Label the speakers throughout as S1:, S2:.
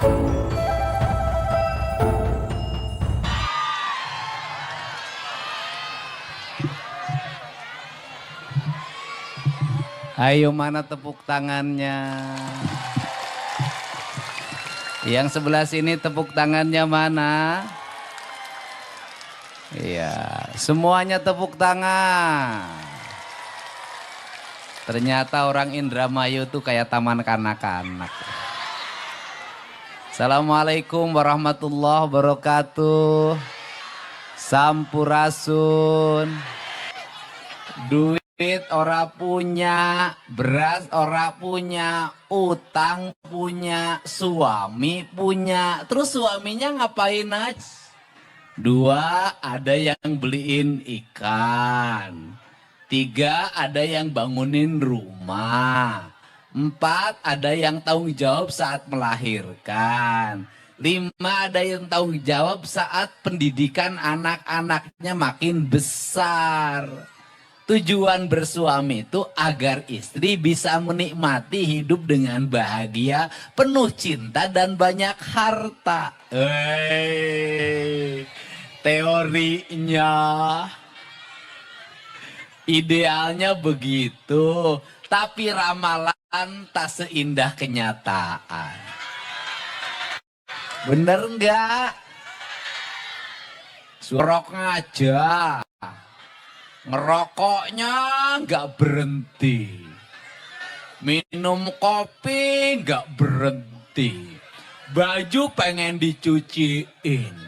S1: Ayo, mana tepuk tangannya? Yang sebelah sini tepuk tangannya mana? Iya, semuanya tepuk tangan. Ternyata orang Indramayu tuh kayak taman kanak-kanak. Assalamualaikum warahmatullahi wabarakatuh. Sampurasun. Duit ora punya, beras ora punya, utang punya, suami punya. Terus suaminya ngapain aja? 2, ada yang beliin ikan. 3, ada yang bangunin rumah. 4, ada yang tanggung jawab saat melahirkan. 5, ada yang tanggung jawab saat pendidikan anak-anaknya makin besar. Tujuan bersuami itu agar istri bisa menikmati hidup dengan bahagia, penuh cinta dan banyak harta. Teorinya, idealnya begitu, tapi ramalan tak seindah kenyataan. Bener enggak? Surok aja. Ngerokoknya nggak berhenti, minum kopi nggak berhenti, baju pengen dicuciin,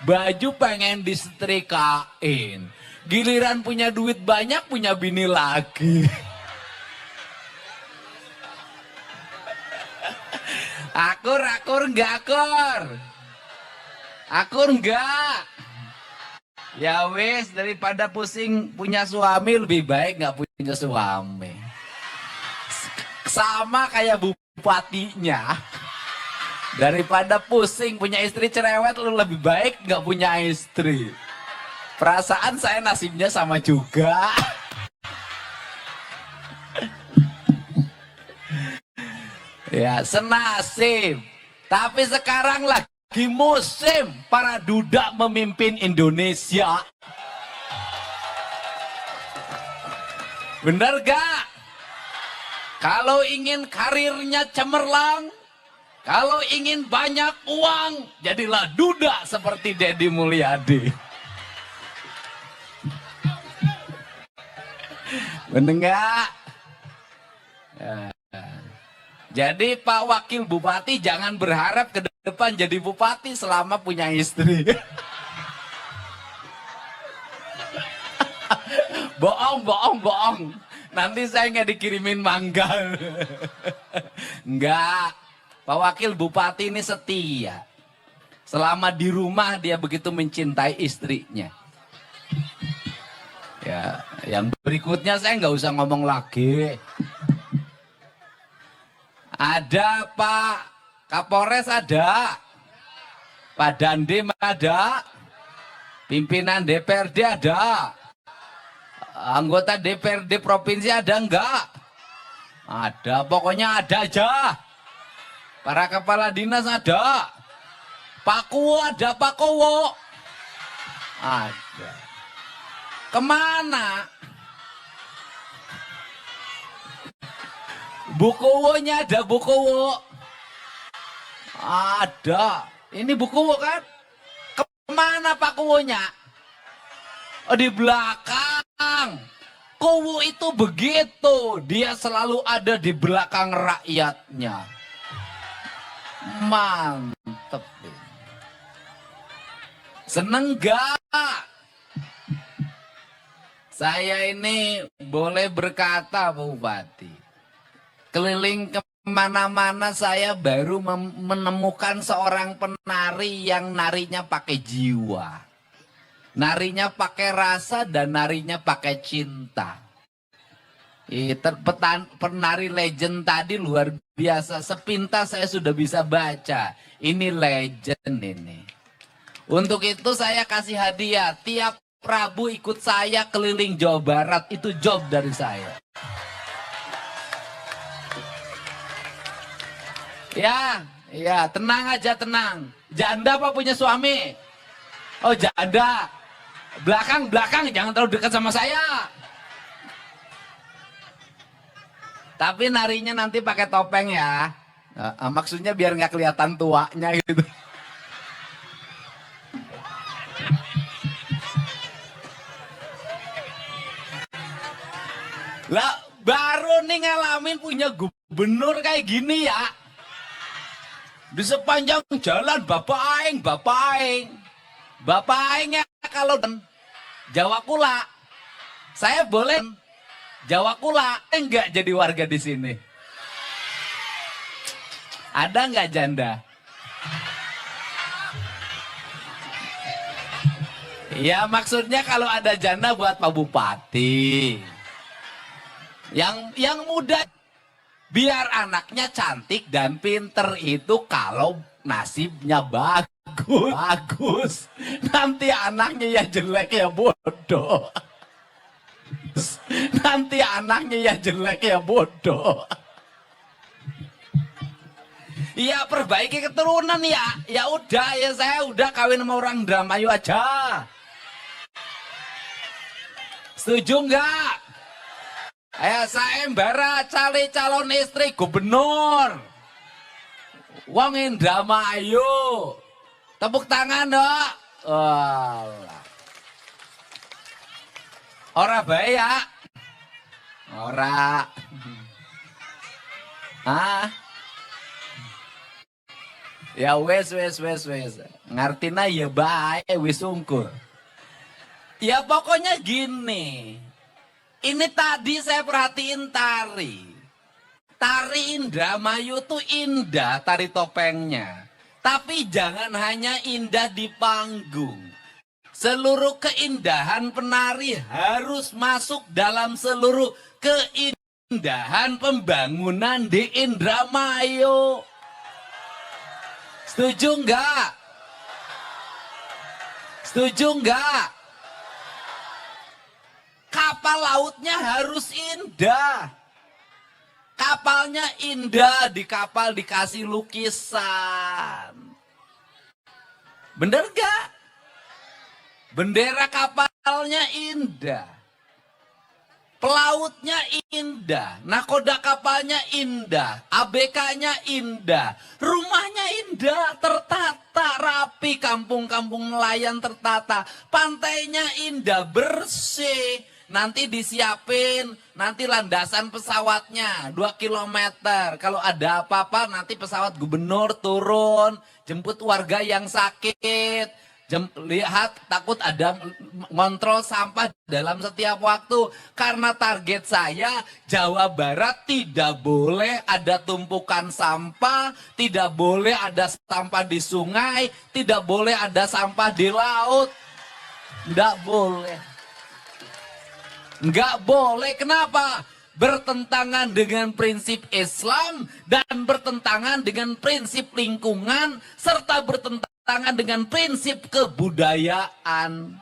S1: baju pengen disetrikain, giliran punya duit banyak punya bini lagi. Akur nggak akur? Akur nggak? Ya wes, daripada pusing punya suami lebih baik nggak punya suami. Sama kayak bupatinya. Daripada pusing punya istri cerewet, lu lebih baik nggak punya istri. Perasaan saya nasibnya sama juga. Ya senasib. Tapi sekarang lagi musim para duda memimpin Indonesia. Bener gak? Kalau ingin karirnya cemerlang, kalau ingin banyak uang, jadilah duda seperti Deddy Mulyadi. Bener gak? Ya. Jadi Pak Wakil Bupati jangan berharap ke depan jadi bupati selama punya istri. Bohong. Nanti saya nggak dikirimin mangga. Enggak. Pak Wakil Bupati ini setia. Selama di rumah dia begitu mencintai istrinya. Ya, yang berikutnya saya nggak usah ngomong lagi. Ada Pak Kapolres, ada Pak Dandim, ada pimpinan DPRD, ada anggota DPRD provinsi, ada enggak? Ada, pokoknya ada aja. Para kepala dinas ada. Pak Kuwo ada, Pak Kuwo ada. Kemana? Bu Kuwonya ada, Bu Kuwo ada. Ini Bu Kuwo kan? Kemana Pak Kuwonya? Oh, di belakang. Kuwo itu begitu, dia selalu ada di belakang rakyatnya. Mantep. Seneng gak? Saya ini boleh berkata Pak Bupati, keliling kemana-mana saya baru menemukan seorang penari yang narinya pakai jiwa. Narinya pakai rasa dan narinya pakai cinta. Penari legend tadi luar biasa. Sepintas saya sudah bisa baca. Ini legend ini. Untuk itu saya kasih hadiah. Tiap Rabu ikut saya keliling Jawa Barat. Itu job dari saya. Ya, Iya, tenang aja, tenang. Janda apa punya suami? Oh, janda. Belakang, belakang, jangan terlalu dekat sama saya. Tapi narinya nanti pakai topeng ya. Maksudnya biar nggak kelihatan tuanya gitu. Lah, baru nih ngalamin punya gubernur kayak gini ya. Di sepanjang jalan Bapak Aing, Bapak Aing. Bapak Aing ya kalau Jawa Kula. Saya boleh Jawa Kula enggak jadi warga di sini. Ada nggak janda? Ya maksudnya kalau ada janda buat Pak Bupati. Yang muda biar anaknya cantik dan pinter itu kalau nasibnya bagus. Nanti anaknya ya jelek ya bodoh. Nanti anaknya ya jelek ya bodoh. Iya perbaiki keturunan ya. Ya udah ya saya udah kawin sama orang Indramayu aja. Setuju nggak? Saya embara cari calon istri gubernur. Wong Indramayu. Tepuk tangan dok. Ora bae ya. Ora. Ya wes. Ngartina ya bae wis ungkur. Ya pokoknya gini. Ini tadi saya perhatiin tari. Tari Indramayu tuh indah tari topengnya. Tapi jangan hanya indah di panggung. Seluruh keindahan penari harus masuk dalam seluruh keindahan pembangunan di Indramayu. Setuju enggak? Setuju enggak? Kapal lautnya harus indah. Kapalnya indah, di kapal dikasih lukisan. Bener gak? Bendera kapalnya indah. Pelautnya indah. Nakoda kapalnya indah. ABK-nya indah. Rumahnya indah, tertata, rapi. Kampung-kampung nelayan tertata. Pantainya indah, bersih. Nanti disiapin, nanti landasan pesawatnya 2 kilometer. Kalau ada apa-apa nanti pesawat gubernur turun, jemput warga yang sakit. Lihat takut ada ngontrol sampah dalam setiap waktu. Karena target saya Jawa Barat tidak boleh ada tumpukan sampah, tidak boleh ada sampah di sungai, tidak boleh ada sampah di laut. Tidak boleh. Nggak boleh, kenapa? Bertentangan dengan prinsip Islam dan bertentangan dengan prinsip lingkungan serta bertentangan dengan prinsip kebudayaan.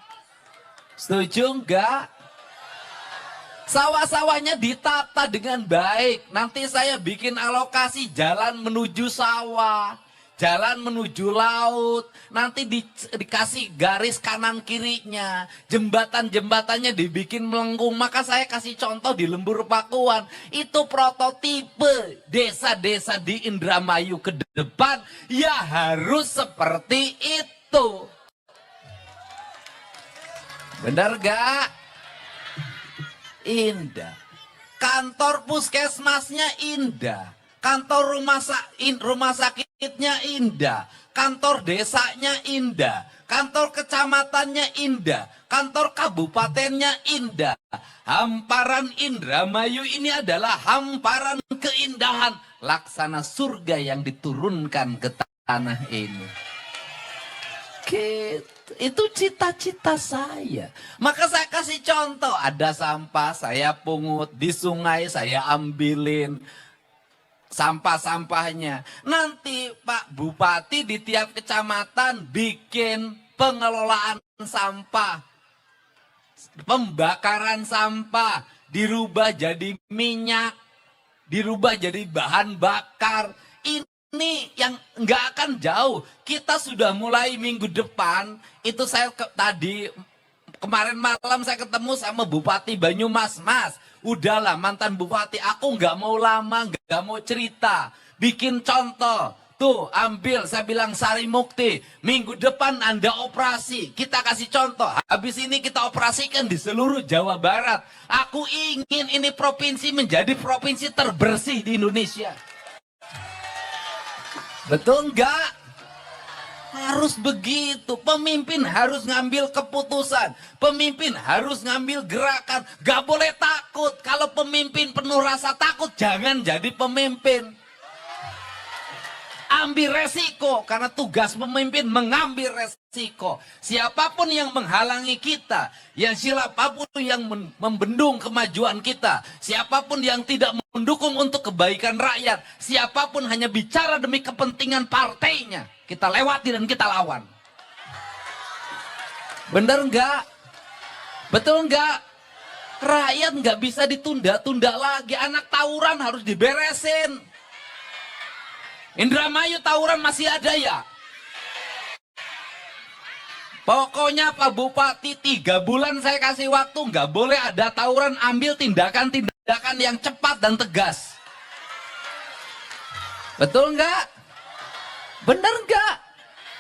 S1: Setuju nggak? Sawah-sawahnya ditata dengan baik. Nanti saya bikin alokasi jalan menuju sawah. Jalan menuju laut, nanti dikasih garis kanan kirinya, jembatan-jembatannya dibikin melengkung. Maka saya kasih contoh di Lembur Pakuan, itu prototipe desa-desa di Indramayu ke depan, ya harus seperti itu. Benar gak? Indah. Kantor puskesmasnya indah. Kantor rumah sakitnya indah, kantor desanya indah, kantor kecamatannya indah, kantor kabupatennya indah. Hamparan Indramayu ini adalah hamparan keindahan, laksana surga yang diturunkan ke tanah ini. Itu cita-cita saya. Maka saya kasih contoh, ada sampah saya pungut, di sungai saya ambilin sampah-sampahnya. Nanti Pak Bupati di tiap kecamatan bikin pengelolaan sampah. Pembakaran sampah dirubah jadi minyak, dirubah jadi bahan bakar. Ini ini yang nggak akan jauh. Kita sudah mulai minggu depan, itu saya tadi kemarin malam saya ketemu sama Bupati Banyumas. Mas, udahlah mantan Bupati, aku nggak mau lama, nggak mau cerita. Bikin contoh. Tuh, ambil, saya bilang Sari Mukti. Minggu depan Anda operasi. Kita kasih contoh. Habis ini kita operasikan di seluruh Jawa Barat. Aku ingin ini provinsi menjadi provinsi terbersih di Indonesia. Betul nggak? Harus begitu. Pemimpin harus ngambil keputusan. Pemimpin harus ngambil gerakan. Gak boleh takut. Kalau pemimpin penuh rasa takut, jangan jadi pemimpin. Ambil resiko, karena tugas pemimpin mengambil resiko. Siapapun yang menghalangi kita, siapapun yang membendung kemajuan kita, siapapun yang tidak mendukung untuk kebaikan rakyat, siapapun hanya bicara demi kepentingan partainya, kita lewati dan kita lawan. Bener nggak? Betul nggak? Rakyat nggak bisa ditunda-tunda lagi. Anak tawuran harus diberesin. Indramayu tawuran masih ada ya? Pokoknya Pak Bupati 3 bulan saya kasih waktu, nggak boleh ada tawuran, ambil tindakan-tindakan yang cepat dan tegas. Betul nggak? Bener nggak?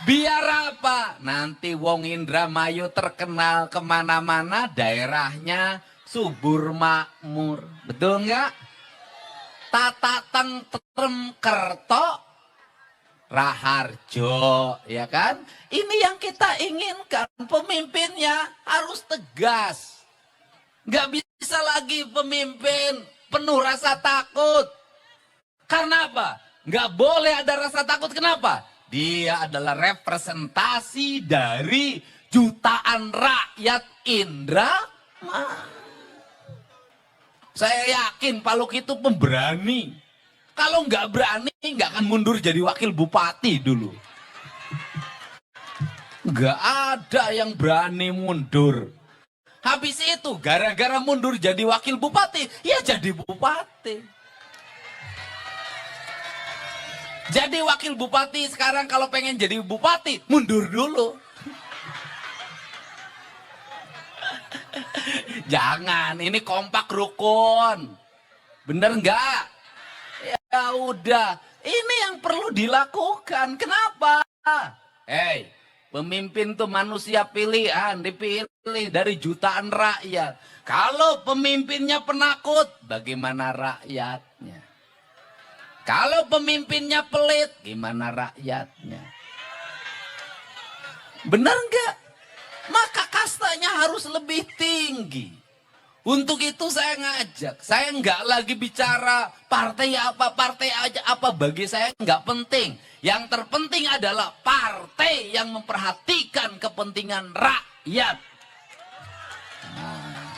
S1: Biar apa? Nanti wong Indramayu terkenal kemana-mana, daerahnya subur makmur. Betul nggak? Tata tentrem kerto Raharjo, ya kan? Ini yang kita inginkan. Pemimpinnya harus tegas. Nggak bisa lagi pemimpin penuh rasa takut. Karena apa? Nggak boleh ada rasa takut. Kenapa? Dia adalah representasi dari jutaan rakyat Indramayu. Saya yakin Pak Luki itu pemberani. Kalau nggak berani, nggak akan mundur jadi wakil bupati dulu. Nggak ada yang berani mundur. Habis itu, gara-gara mundur jadi wakil bupati, ya jadi bupati. Jadi wakil bupati sekarang kalau pengen jadi bupati, mundur dulu. Jangan, ini kompak rukun. Bener nggak? Ya udah, ini yang perlu dilakukan. Kenapa? Hei, pemimpin tuh manusia pilihan, dipilih dari jutaan rakyat. Kalau pemimpinnya penakut, bagaimana rakyatnya? Kalau pemimpinnya pelit, gimana rakyatnya? Bener nggak? Maka kastanya harus lebih tinggi. Untuk itu saya ngajak, saya nggak lagi bicara partai aja apa, bagi saya nggak penting. Yang terpenting adalah partai yang memperhatikan kepentingan rakyat. Nah,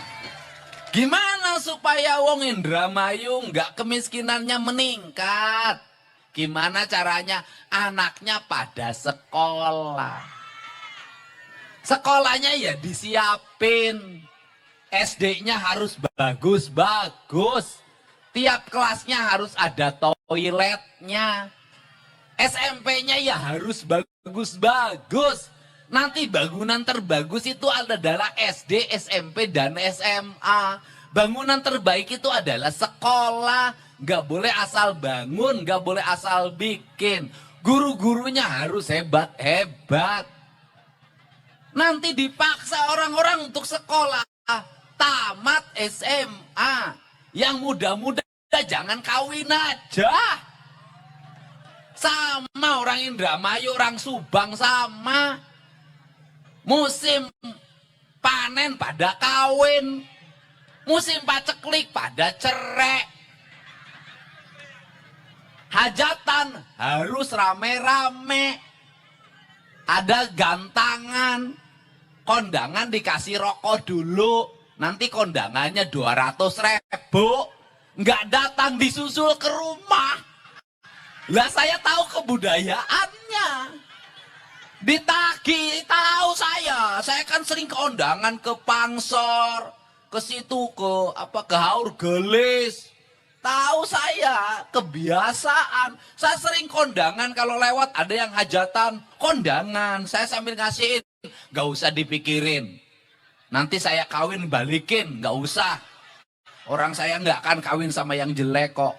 S1: gimana supaya wong Indramayu nggak kemiskinannya meningkat? Gimana caranya? Anaknya pada sekolah. Sekolahnya ya disiapin. SD-nya harus bagus-bagus. Tiap kelasnya harus ada toiletnya. SMP-nya ya harus bagus-bagus. Nanti bangunan terbagus itu adalah SD, SMP, dan SMA. Bangunan terbaik itu adalah sekolah. Gak boleh asal bangun, gak boleh asal bikin. Guru-gurunya harus hebat-hebat. Nanti dipaksa orang-orang untuk sekolah. Tamat SMA. Yang muda-muda jangan kawin aja. Sama orang Indramayu, orang Subang sama. Musim panen pada kawin. Musim paceklik pada cerai. Hajatan harus rame-rame. Ada gantangan. Kondangan dikasih rokok dulu. Nanti kondangannya 200.000. Nggak datang disusul ke rumah. Lah saya tahu kebudayaannya. Ditagih, tahu saya. Saya kan sering kondangan ke Pangsor. Ke situ, ke Haur Gelis. Tahu saya, kebiasaan. Saya sering kondangan kalau lewat ada yang hajatan, kondangan. Saya sambil ngasihin, gak usah dipikirin. Nanti saya kawin balikin, gak usah. Orang saya gak akan kawin sama yang jelek kok.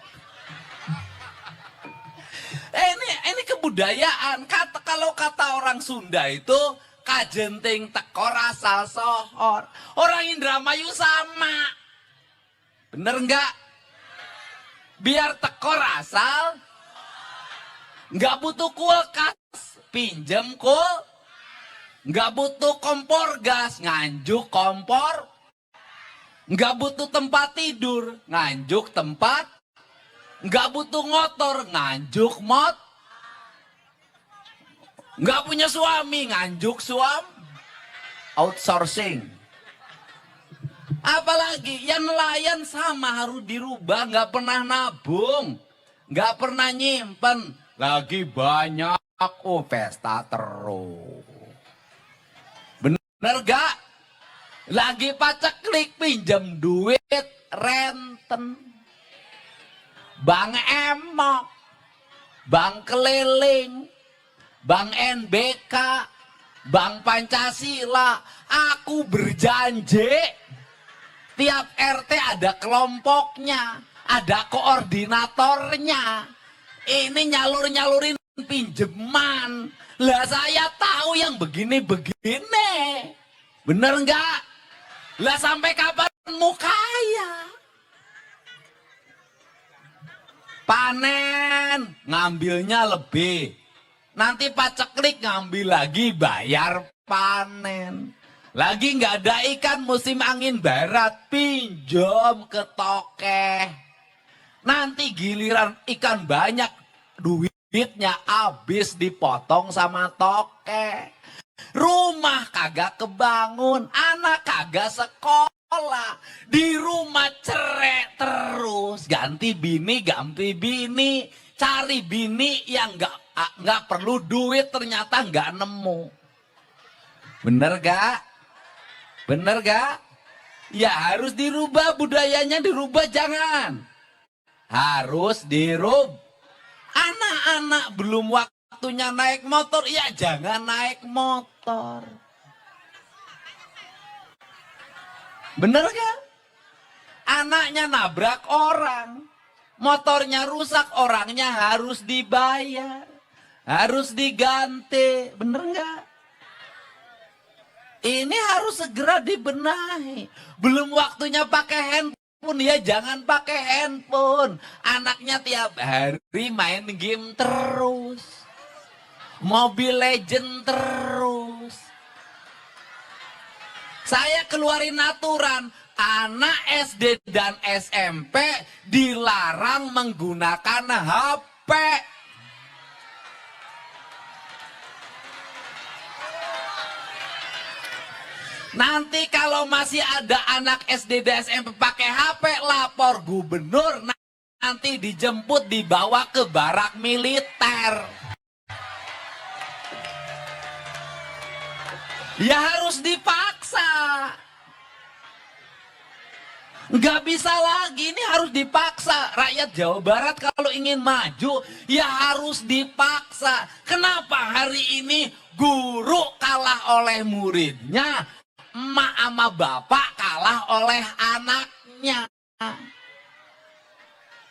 S1: Ini kebudayaan. Kalau kata orang Sunda itu, kajenting tekor asal sohor. Orang Indramayu sama. Bener nggak? Biar tekor asal, nggak butuh kulkas, pinjem nggak butuh kompor gas, nganjuk kompor, nggak butuh tempat tidur, nganjuk tempat, nggak butuh motor, nganjuk nggak punya suami, nganjuk outsourcing. Apalagi yang nelayan sama harus dirubah, nggak pernah nabung, nggak pernah nyimpen, lagi banyak pesta terus. Bener gak? Lagi paceklik pinjam duit renten, bank emok, bank keliling, bank NBK, bank Pancasila. Aku berjanji tiap RT ada kelompoknya, ada koordinatornya. Ini nyalur-nyalurin pinjeman. Lah saya tahu yang begini-begini. Bener nggak? Lah sampai kapan mau kaya? Panen, ngambilnya lebih. Nanti paceklik ngambil lagi, bayar panen. Lagi nggak ada ikan musim angin barat, pinjam ke tokeh. Nanti giliran ikan banyak, duitnya habis dipotong sama tokeh. Rumah kagak kebangun, anak kagak sekolah. Di rumah cerai terus, ganti bini, cari bini yang nggak perlu duit ternyata nggak nemu. Bener gak? Bener gak? Ya harus dirubah, budayanya dirubah, jangan. Harus dirubah. Anak-anak belum waktunya naik motor, ya jangan naik motor. Bener gak? Anaknya nabrak orang, motornya rusak, orangnya harus dibayar, harus diganti. Bener gak? Ini harus segera dibenahi. Belum waktunya pakai handphone, ya jangan pakai handphone. Anaknya tiap hari main game terus, Mobile Legend terus. Saya keluarin aturan, anak SD dan SMP dilarang menggunakan HP. Nanti kalau masih ada anak SD dan SMP pakai HP, lapor gubernur, nanti dijemput dibawa ke barak militer. Ya harus dipaksa. Nggak bisa lagi, ini harus dipaksa. Rakyat Jawa Barat kalau ingin maju, ya harus dipaksa. Kenapa hari ini guru kalah oleh muridnya, emak sama bapak kalah oleh anaknya?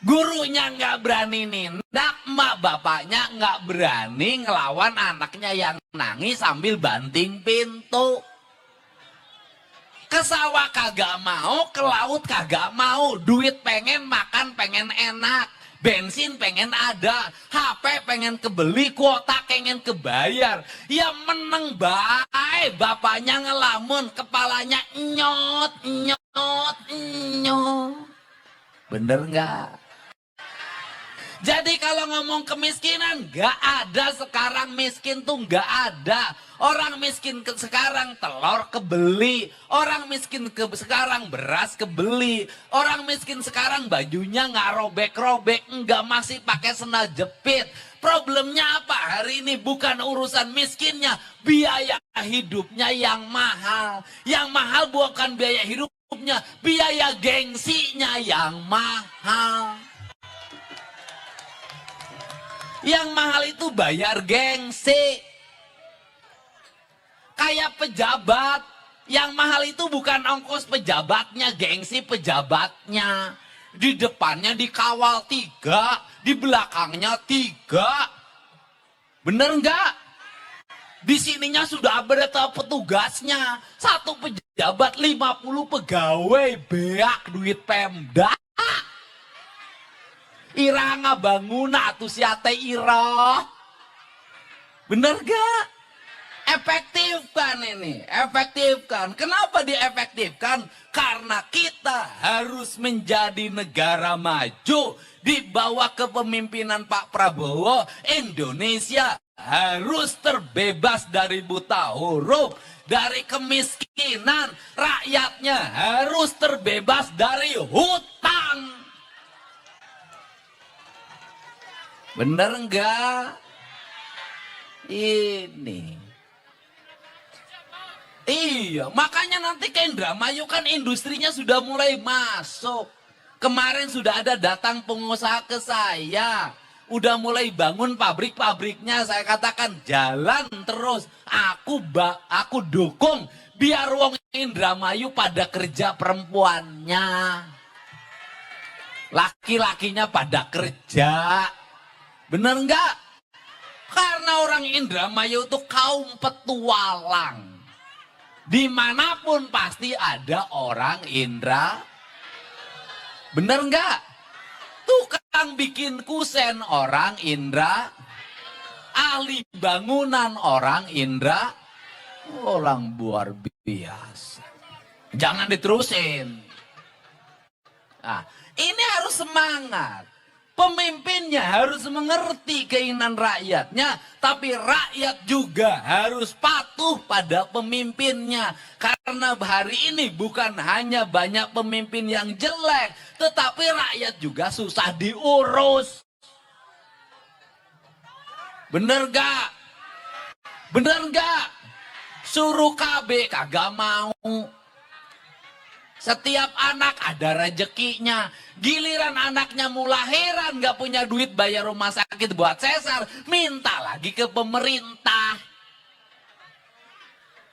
S1: Gurunya nggak berani nindak, emak bapaknya nggak berani ngelawan anaknya yang nangis sambil banting pintu. Ke sawah kagak mau, ke laut kagak mau, duit pengen makan, pengen enak, bensin pengen ada, HP pengen kebeli, kuota pengen kebayar. Ya meneng baik, bapaknya ngelamun, kepalanya nyot. Bener nggak? Jadi kalau ngomong kemiskinan, gak ada sekarang miskin tuh gak ada. Orang miskin sekarang telur kebeli. Orang miskin sekarang beras kebeli. Orang miskin sekarang bajunya gak robek-robek. Enggak, masih pakai sendal jepit. Problemnya apa? Hari ini bukan urusan miskinnya. Biaya hidupnya yang mahal. Yang mahal bukan biaya hidupnya. Biaya gengsinya yang mahal. Yang mahal itu bayar gengsi. Kayak pejabat, yang mahal itu bukan ongkos pejabatnya, gengsi pejabatnya. Di depannya dikawal 3, di belakangnya 3. Bener nggak? Di sininya sudah ada petugasnya. Satu pejabat 50 pegawai, beak duit Pemda. Iranga banguna atuh siate ira. Bener gak? Efektifkan ini, efektifkan. Kenapa diefektifkan? Karena kita harus menjadi negara maju. Di bawah kepemimpinan Pak Prabowo, Indonesia harus terbebas dari buta huruf, dari kemiskinan. Rakyatnya harus terbebas dari hutang. Bener enggak? Ini. Iya, makanya nanti ke Indramayu kan industrinya sudah mulai masuk. Kemarin sudah ada datang pengusaha ke saya. Udah mulai bangun pabrik-pabriknya. Saya katakan jalan terus. Aku dukung biar wong Indramayu pada kerja perempuannya. Laki-lakinya pada kerja. Bener enggak? Karena orang Indramayu itu kaum petualang. Dimanapun pasti ada orang Indra. Bener nggak? Tukang bikin kusen orang Indra. Ahli bangunan orang Indra. Orang luar biasa. Jangan diterusin. Nah, ini harus semangat. Pemimpinnya harus mengerti keinginan rakyatnya, tapi rakyat juga harus patuh pada pemimpinnya. Karena hari ini bukan hanya banyak pemimpin yang jelek, tetapi rakyat juga susah diurus. Bener gak? Bener gak? Suruh KB kagak mau. Setiap anak ada rezekinya. Giliran anaknya mau lahiran gak punya duit bayar rumah sakit buat sesar, minta lagi ke pemerintah.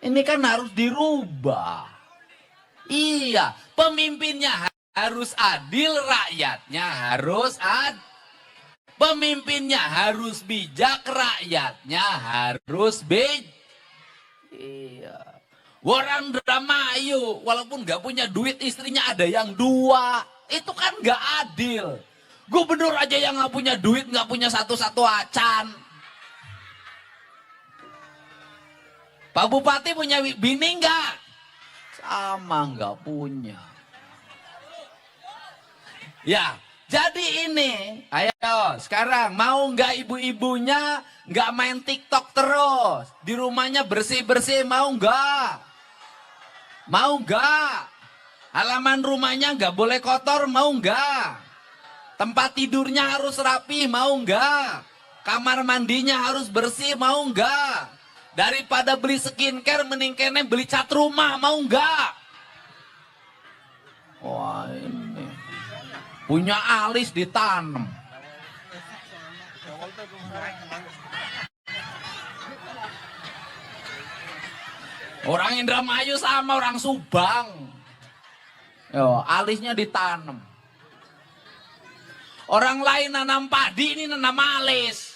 S1: Ini kan harus dirubah. Iya, pemimpinnya harus adil, rakyatnya harus adil. Pemimpinnya harus bijak, rakyatnya harus bijak. Iya. Orang Indramayu, walaupun gak punya duit, istrinya ada yang 2. Itu kan gak adil. Gubernur aja yang gak punya duit, gak punya satu-satu acan. Pak Bupati punya bini gak? Sama gak punya. Ya, jadi ini, ayo sekarang mau gak ibu-ibunya gak main TikTok terus? Di rumahnya bersih-bersih, mau gak? Mau gak? Halaman rumahnya gak boleh kotor, mau gak? Tempat tidurnya harus rapi, mau gak? Kamar mandinya harus bersih, mau gak? Daripada beli skincare, mending kene beli cat rumah, mau gak? Wah ini. Punya alis ditanam. Orang Indramayu sama orang Subang. Yo, alisnya ditanam. Orang lain nanam padi, ini nanam alis.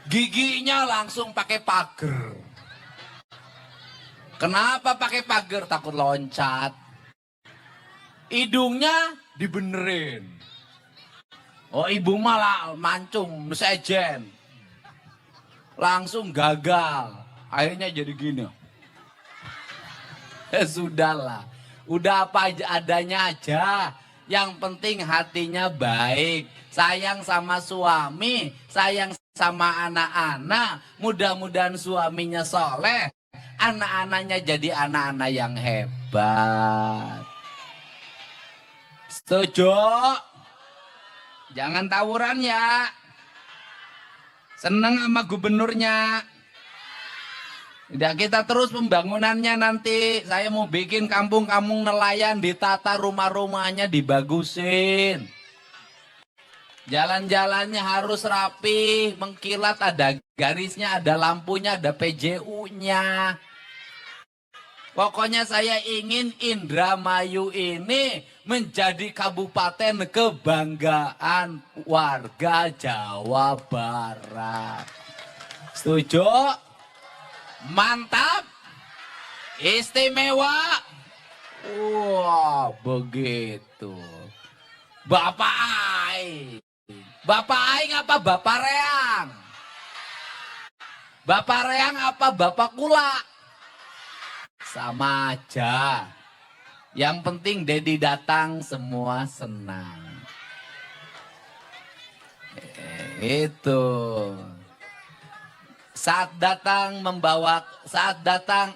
S1: Giginya langsung pakai pagar. Kenapa pakai pagar? Takut loncat. Hidungnya dibenerin. Oh, ibu malah mancung, sejen. Langsung gagal. Akhirnya jadi gini. Ya sudahlah. Udah apa aja adanya aja. Yang penting hatinya baik. Sayang sama suami. Sayang sama anak-anak. Mudah-mudahan suaminya soleh. Anak-anaknya jadi anak-anak yang hebat. Setuju? Jangan tawuran ya. Seneng sama gubernurnya. Udah kita terus pembangunannya nanti. Saya mau bikin kampung-kampung nelayan, ditata rumah-rumahnya, dibagusin. Jalan-jalannya harus rapi, mengkilat, ada garisnya, ada lampunya, ada PJU-nya. Pokoknya saya ingin Indramayu ini menjadi kabupaten kebanggaan warga Jawa Barat. Setuju? Mantap? Istimewa? Wah, begitu. Bapak Aing. Bapak Aing apa Bapak Reang? Bapak Reang apa Bapak Kula? Sama aja. Yang penting Dedi datang semua senang. Itu. Saat datang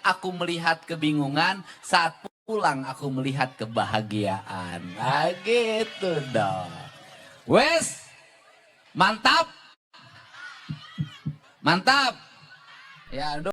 S1: aku melihat kebingungan, saat pulang aku melihat kebahagiaan. Nah, gitu dong. Wes, mantap. Mantap. Ya, aduh.